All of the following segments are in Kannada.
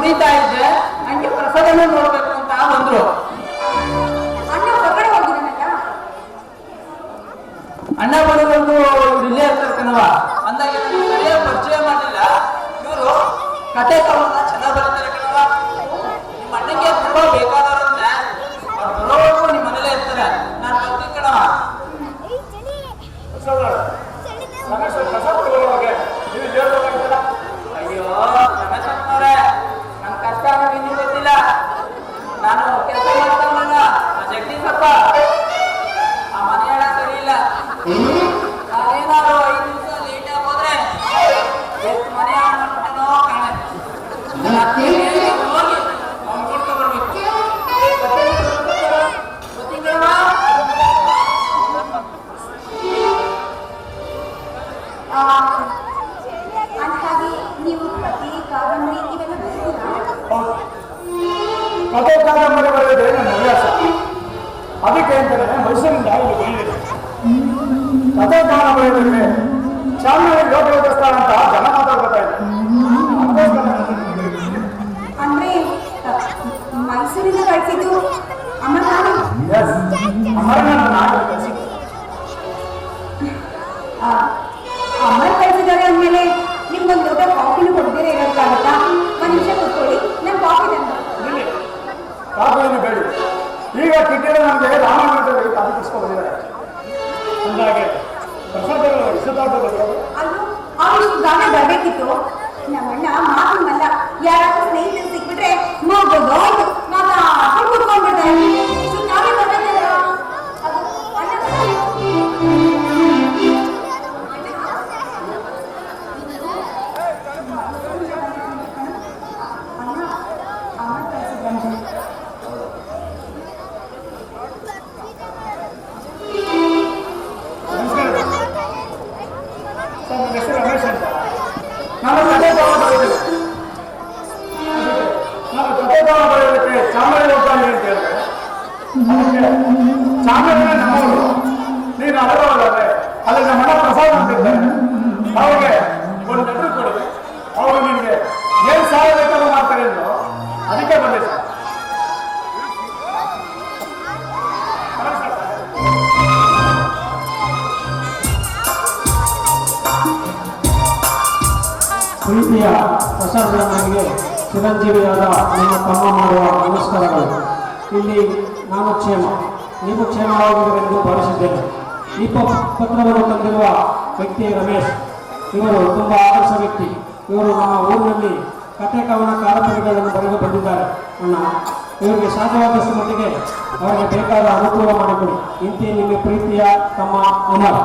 ಕುಣಿತಾ ಇದ್ದೆ, ಹಂಗೆ ಪ್ರಸಾದನ ನೋಡ್ಬೇಕು ಅಂತ ಬಂದ್ರು. ಅಣ್ಣ ಬರೋದು ಇಲ್ಲೇ ಇರ್ತಾರೆ ಕಣವ. ಅಂದಾಗ ಸರಿಯಾಗಿ ಪರಿಚಯ ಮಾಡಿಲ್ಲ. ಇವರು ಕತೆ ಕವನ ಚೆನ್ನಾಗಿ ಬರೀತಾರೆ ಕಣವ. ನಿಮ್ಮ ಅಣ್ಣಗೆ ತುಂಬಾ ಬೇಕಾದವ್ರನ್ನ ಅವ್ರು ಬರೋವರೆಗೂ ನಿಮ್ಮ ಮನೇಲೇ ಇರ್ತಾರೆ. ನಾನು ಬರ್ತೀನಿ ಕಣವ. ಅಯ್ಯೋ ರಮೇಶಪ್ಪನವ್ರೆ, ನನ್ನ ಕಷ್ಟ ಇನ್ನೂ ಗೊತ್ತಿಲ್ಲ. ನಾನು ಕೆಲಸ ಮಾಡ್ತಾನಲ್ಲ ಜಗದೀಶಪ್ಪ, ಆ ಮನೆ ಹಣ ಸರಿ ಇಲ್ಲ. ನಾನೇನಾದ್ರು 5 ದಿವಸ ಲೇಟ್ ಆಗಿ ಹೋದ್ರೆ ಎಷ್ಟು ಮನೆ ಹಣ ಮಾಡ್ಬಿಟ್ಟೇನೋ ಕಾಣೆ. ಹೋಗಿ ಅವ್ನು ಕೊಡ್ಕೊ ಬರ್ಬೇಕು. ಅಂತಾಗಿ ನೀವು ಕಥೆ ಕಾದಂಬರಿ ಇವೆಲ್ಲ ಬರೀತೀರಾ? ಕಥೆ ಕಾದಂಬರಿ ಬರೆಯೋದೇ ನನ್ನ ಹವ್ಯಾಸ. ಅದಕ್ಕೆ ಅಂತಾನೆ ಮೈಸೂರಿನಿಂದ ಇಲ್ಲಿ ಬಂದಿದೆ. ಕಥೆ ಕಾದಂಬರಿಯಲ್ಲಿ ಚಾಮರಾಜ ಲೋಕ ಸ್ಥಾನ ಅಂತ ಜನ ಮಾತಾಡ್ಕೊತಾ ಇದೆ. ಅಂದ್ರೆ ಮೈಸೂರಿಂದ ಕಳಿಸಿದ್ದು ಅಮ್ಮ ನಾನು ಅಮ್ಮ ಕಳಿಸಿದ್ದಾರೆ ಅಂದಮೇಲೆ ನಿಮ್ಗೊಂದು ದೊಡ್ಡ ಕಾಫಿನೂ ಕೊಡ್ತೀರಾ ಇರೋಕ್ಕಾಗತ್ತಾ? ಒಂದು ನಿಮಿಷ ಕೂತ್ಕೊಳ್ಳಿ, ನಾನು ಕಾಫಿ ತಂದು. ಕಾಫಿಯನ್ನು ಬೇಡಿ. ಈಗ ಕಿಟ್ಟಿರ ನಮಗೆ ರಾಮನಗರದಲ್ಲಿ ಕಾಫಿ ಕುಡಿಸ್ಕೊಂಡಿದ್ದಾರೆ. ಅಂದಾಗೆ ಅಲ್ಲೂ ಅವ್ರು ಗಾನ ಬರಬೇಕಿತ್ತು. ನಮ್ಮಣ್ಣ ಮಾತನ್ನಲ್ಲ, ಯಾರಾದ್ರೂ ಸ್ನೇಹಿತರು ಸಿಕ್ಬಿಟ್ರೆ ಮಗೋದು ಮಾತಾಡ್ಕೊಂಡು ಕುತ್ಕೊಂಡ್ಬಿಡ್ತಾರೆ. ನಾವೇ ಬರಬೇಕಲ್ಲ. ಅದು ಅಣ್ಣ ನಾನು ಕಥೆ ಬರೆಯೋದಕ್ಕೆ ಚಾಮರಾಜ ಹೋಗ್ತಾನೆ ಅಂತ ಹೇಳಿದ್ರೆ ಚಾಮರಾಜ ನಮ್ಮವರು, ನೀನು ಹಲವಾದ್ರೆ ಅಲ್ಲಿ ನಮ್ಮ ಮನ ಪ್ರಸಾದ ಅಂತಿರ್ತಾರೆ. ಅವ್ರಿಗೆ ಒಂದು ಲೆಟ್ರ್ ಕೊಡಿ, ಅವರು ನಿಮಗೆ ಏನು ಸಹಾಯ ಬೇಕಾದ್ರೂ ಮಾಡ್ತಾರೆ ಅಂದ್ರು. ಅದಕ್ಕೆ ಬಂದೆ ಸರ್. ಪ್ರೀತಿಯ ಪ್ರಸಾದನಿಗೆ ಚಿರಂಜೀವಿಯಾದ ನಿಮ್ಮ ತಮ್ಮ ಮಾಡುವ ನಮಸ್ಕಾರಗಳು. ಇಲ್ಲಿ ನಾನು ಕ್ಷೇಮ, ನೀವು ಕ್ಷೇಮವಾಗಿರುವೆಂದು ಭಾವಿಸಿದ್ದೇನೆ. ಈ ಪತ್ರವನ್ನು ತಂದಿರುವ ವ್ಯಕ್ತಿ ರಮೇಶ್. ಇವರು ತುಂಬ ಆದರ್ಶ ವ್ಯಕ್ತಿ. ಇವರು ನಮ್ಮ ಊರಿನಲ್ಲಿ ಕಥೆ ಕವನ ಕಾದಂಬರಿಗಳನ್ನು ಬರೆದು ಬಂದಿದ್ದಾರೆ. ಅಣ್ಣ, ಇವರಿಗೆ ಸಾಧ್ಯವಾದಷ್ಟು ಮಟ್ಟಿಗೆ ಅವರಿಗೆ ಬೇಕಾದ ಅನುಕೂಲ ಮಾಡಿಕೊಡಿ. ಇಂತಿ ನಿಮ್ಮ ಪ್ರೀತಿಯ ತಮ್ಮ ಅಮರ್.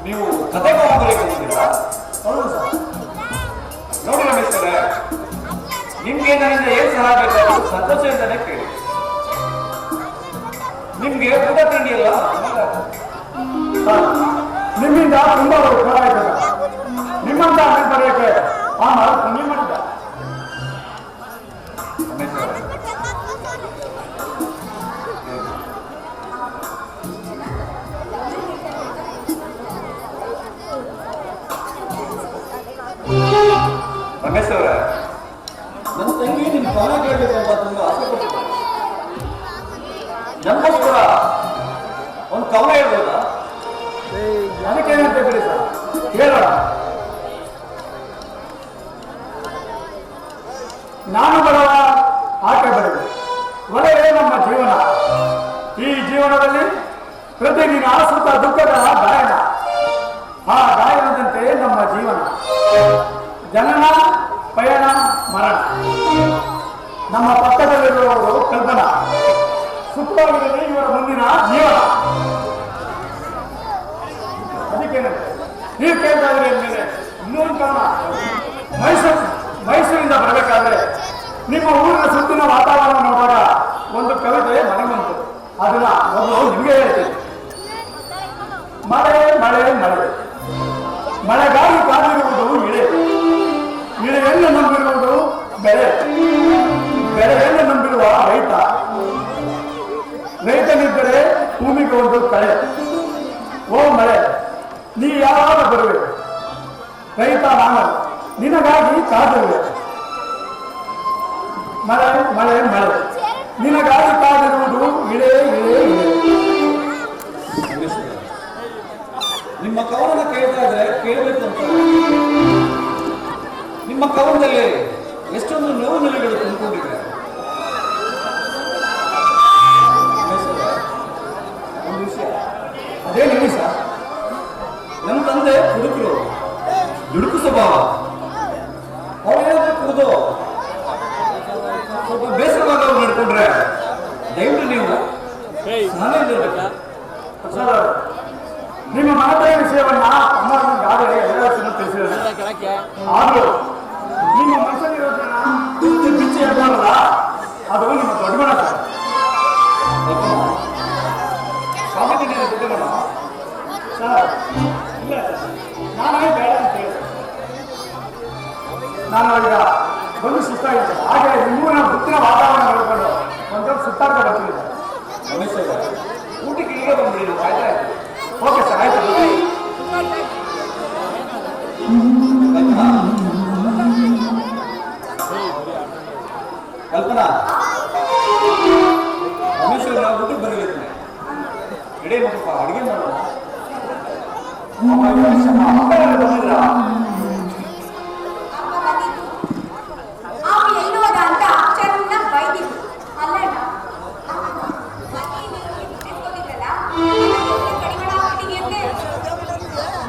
ನೀವು ಕಥೆ ಕಾದಂಬರಿ ಬಂದಿದ್ದೀರಾ? ಹೌದು ಸರ್. ನೋಡಿ ರಮೇಶ್ ಅವರೇ, ನಿಮ್ಗೆ ನನ್ನಿಂದ ಏನ್ ಸಹಾಯ ಬೇಕಾದ್ರೂ ಸಂತೋಷದಿಂದಲೇ ಕೇಳಿ. ನಿಮ್ಗೆ ಊಟ ತಿಂಡಿ ಎಲ್ಲ ನಿಮ್ಮಿಂದ ತುಂಬಾ ಉಪಕಾರ ಆಯ್ತದ. ನಿಮ್ಮಂತ ಅನ್ನ ಬರೆಯಕ್ಕೆ ಆ ಮರ ಪುಣ್ಯ ಮಾಡಿದ್ದ. ರಮೇಶ್ ಅವರೇ, ರಮೇಶ್ ಅವರೇ, ನನ್ನ ತಂಗಿ ನಿಮ್ ಕವನ ಕೇಳಬೇಕು ಅಂತ ತುಂಬಾ ಆಸೆ ಪಡ್ತಿದ್ದಾರೆ. ನಮಗೋಸ್ಕರ ಒಂದು ಕವನ ಹೇಳ್ಬೋದಾ? ಅದಕ್ಕೇನಂತ ಬಿಡಿ ಸರ್, ಹೇಳೋಣ. ನಾನು ಬರುವ ಆಕೆ ಬರಲು ಒಳ್ಳೆಯೇ ನಮ್ಮ ಜೀವನ. ಈ ಜೀವನದಲ್ಲಿ ಪ್ರತಿದಿನ ಸುತ್ತ ದುಃಖದ ಗಾಯನ. ಆ ಗಾಯನದಂತೆ ನಮ್ಮ ಜೀವನ. ಜನನ, ಪಯಣ, ಮರಣ. ನಮ್ಮ ಪಕ್ಕದಲ್ಲಿರುವವರು ಕಲ್ಪನಾ. ಸುಖವಾಗಿರಲಿ ಇವರ ಮುಂದಿನ ಜೀವನ. ಅದಕ್ಕೇನಂತೆ ನೀವು ಕೇಳ್ತಾ ಇದ್ರಿ ಅಂದಮೇಲೆ ಇನ್ನೊಂದು ಕಾರಣ. ಮೈಸೂರಿಂದ ಬರಬೇಕಾದ್ರೆ ನಿಮ್ಮ ಊರಿನ ಸುತ್ತಿನ ವಾತಾವರಣ ನೋಡುವಾಗ ಒಂದು ಕವಿತೆ ಮನೆ ಬಂತು. ಅದನ್ನ ಮೊದಲು ನಿಮಗೆ ಹೇಳ್ತೀನಿ. ಮಳೆ ಮಳೆ ಮಳೆ, ಮಳೆಗಾಗಿ ಕಾದಿರುವುದು ಇಳೆ, ಇಳೆಯನ್ನು ನಂಬಿರುವುದು ಬೆಳೆ, ಬೆಳೆಯನ್ನು ನಂಬಿರುವ ರೈತ, ರೈತನಿದ್ದರೆ ಭೂಮಿಗೆ ಒಂದು ಕಳೆ. ಓ ಮಳೆ, ನೀ ಯಾವಾಗ ಬರುವೆ? ರೈತ ನಾನು ನಿನಗಾಗಿ ಕಾದಿರುವೆ. ಮಳೆ ಮಳೆ ಮಳೆ ನಿನಗಾಗಿ ಕಾದಿರುವುದು ಇಳೆ ಇಳೆ ಇಳೆ. ನಿಮ್ಮ ಕವನ ಕೇಳ್ತಾ ಇದ್ರೆ ಕೇಳಬೇಕು ಅಂತ ನಿಮ್ಮ ಕವನದಲ್ಲಿ ಎಷ್ಟೊಂದು ನೋವು ನೆಲೆಗಳು ತುಂಬಿಕೊಂಡಿದೆ. ಒಂದು ವಿಷಯ ಅದೇನು ಹೇಳಿ ಸರ್? ನಮ್ಮ ತಂದೆ ಹುಡುಗರು ದುಡುಕು ಸ್ವಭಾವ. ಅವ್ರೇನಾದ್ರೂ ಕುಡಿದು ಸ್ವಲ್ಪ ಬೇಸರವಾಗಿ ಅವ್ರು ನಡ್ಕೊಂಡ್ರೆ ದಯವಿಟ್ಟು ನೀವು ಸ್ನಾನದಿಂದಿರ್ಬೇಕಾ? ಪ್ರಸಾದ್ ಅವರೇ, ನಿಮ್ಮ ಮನತೆಯ ವಿಷಯವನ್ನ ಅಮ್ಮನಿಗಾಗಲೇ ಎಲ್ಲ ತಿಳಿಸಿದ್ದಾರೆ. ಆದರೂ ನಿಮ್ಮ ಮನಸ್ಸಲ್ಲಿರೋದನ್ನ ಬಿಚ್ಚಿ ಹೇಳ್ತಾರಲ್ಲ, ಅದು ನಿಮ್ಮ ದೊಡ್ಡ ಗುಣ ಸರ್. ಕಾಫಿ ದುಡ್ಡು ಮಾಡ ಸರ್ ಇಲ್ಲ ಸರ್, ನಾನೇ ಬೇಡ ಅಂತ ಹೇಳಿದೆ. ನಾನು ಈಗ ಒಂದು ಸುತ್ತಾಗಿದ್ದೆ, ಹಾಗೆ ನಿಮ್ಮೂರಿನ ಮುತ್ತಿನ ವಾತಾವರಣ ನೋಡಿಕೊಂಡು ಒಂದೊಂದು ಸುತ್ತಾಡ್ತಾ ಬರ್ತಿದ್ದೆ. ರಮೇಶ್ ಅವರೇ, ಊಟಕ್ಕೆ ಈಗ ಬಂದ್ಬಿಡಿ, ನೀವು ಕಾಯ್ತಾ ಇದ್ದೀವಿ. ಓಕೆ ಸರ್, ಆಯ್ತು. ಕಲ್ಪನಾ, ರಮೇಶ್ ಅವ್ರು ನಾವು ಊಟಕ್ಕೆ ಬರಲಿದ್ದೇನೆ. ಎಡೆ ಸ್ವಲ್ಪ ಅಡುಗೆ ಮಾಡೋಣ. ಬಂದಿದ್ರ ಅಪ್ಪ ಬಂದಿದ್ದು ಅವ ಎಲ್ಲಿ ಹೋದ ಅಂತ ಚೆನ್ನಾಗಿ ಬೈದಿದ್ದು ಅಲ್ಲಣ್ಣ.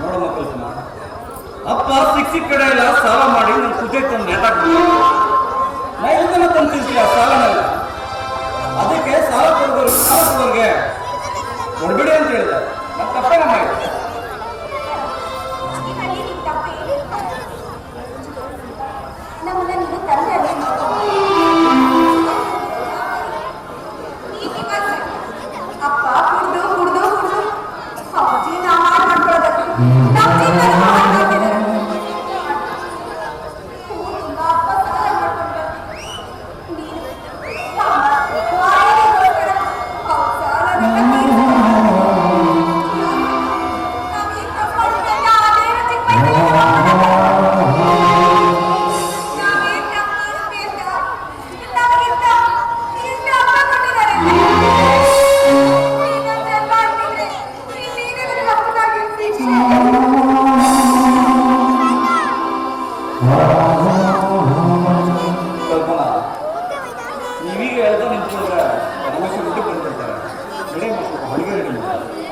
ನೋಡಮ್ಮ ಕಲ್ಪನಾ, ಅಪ್ಪ ಸಿಕ್ಕ ಕಡೆ ಎಲ್ಲ ಸಾಲ ಮಾಡಿ ನನ್ನ ಕುದುರೆ ತಂದು ನೇತಾಕ್ಬಿಟ್ಟು ನೈವೇದ್ಯನ ತಂದು ತಿಂತೀಯ ಸಾಲನೆಲ್ಲ. ಅದಕ್ಕೆ ಸಾಲ ಕೊಡೋರಿಗೆ ಕೊಡ್ಬೇಡಿ ಅಂತ ಹೇಳಿದೆ. ನನ್ನ ತಪ್ಪೇನ ಮಾಡಿದೆ. ನಮ್ಮನ್ನ ನೀನು ತಂದೆ ಅಪ್ಪ ಕುಡ್ದು ಕುಡ್ದು ಕುಡ್ದು ಅಪ್ಪಾಜಿ ನಾ ಹಾಳು ಮಾಡ್ಕೊಳ್ಳೋದಕ್ಕೆ ನಮ್ಮ ಜೀವನ ಹಾಳು ಮಾಡ್ತಿದ್ದಾರೆ. ತುಂಬಾ ಅಪ್ಪ ಸಹಾಯ ಮಾಡ್ಕೊಂಡ್ರೆ ನೀನು ವಾಯಿಗೋಸ್ಕರ ಅವ್ರ ಸಾಲನೆಲ್ಲ ನಾವೇನ್ ತಪ್ಪು ಮಾಡಿದ್ವಿ ಅಂತ ಆ ದೇವ್ರ ಚಿಕ್ಕ ಕಲ್ಪನಾ, ನೀವೀಗ ಹೇಳ್ತಾ ನಿಂತ್ಕೊಂಡ್ರೆ ರಮೇಶ್ ಊಟಕ್ಕೆ ಬಂದ್ಬಿಡ್ತಾರೆ. ಎಡೆ ಸ್ವಲ್ಪ ಅಡುಗೆ ರೆಡಿ ಮಾಡಿ.